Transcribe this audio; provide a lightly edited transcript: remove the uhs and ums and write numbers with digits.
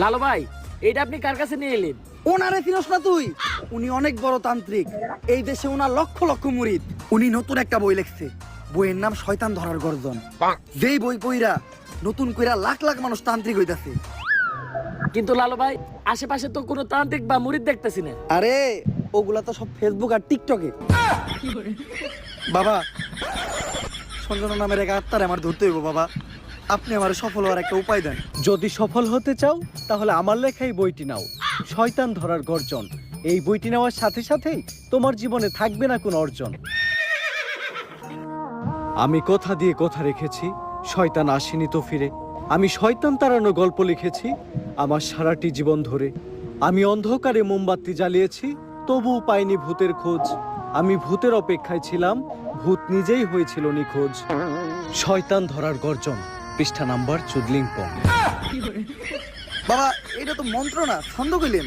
লালু ভাই, এটা আপনি কার কাছে নিয়ে এলেন? ওনারে চিনস না তুই? উনি অনেক বড় তান্ত্রিক, এই দেশে ওনার লক্ষ লক্ষ মুরিদ। উনি নতুন একটা বই লিখছে, বইয়ের নাম শয়তান ধরার গর্জন। যেই বই পইরা নতুন কইরা লাখ লাখ মানুষ তান্ত্রিক হইতাছে। কিন্তু লালু ভাই, আশেপাশে তো কোনো তান্ত্রিক বা মুরিদ দেখতেছি না। আরে ওগুলা তো সব ফেসবুক আর টিকটকে। বাবা, সঞ্জনা নামের এক আত্মারে আমার ধরতে হইব বাবা। আপনি আমার সফল হওয়ার একটা উপায় দেন। যদি সফল হতে চাও তাহলে আমার লেখা এই বইটি নাও, শয়তান ধরার গর্জন। এই বইটি নেওয়ার সাথে সাথেই তোমার জীবনে থাকবে না কোনো অর্জন। আমি কথা দিয়ে কথা রেখেছি, শয়তান আসেনি তো ফিরে। আমি শয়তান তাড়ানো গল্প লিখেছি আমার সারাটি জীবন ধরে। আমি অন্ধকারে মোমবাতি জ্বালিয়েছি, তবুও পাইনি ভূতের খোঁজ। আমি ভূতের অপেক্ষায় ছিলাম, ভূত নিজেই হয়েছিল নিখোঁজ। শয়তান ধরার গর্জন, পৃষ্ঠা নাম্বার চুদলিংপং। বাবা, এটা তো মন্ত্র না, ছন্দ কইলেন।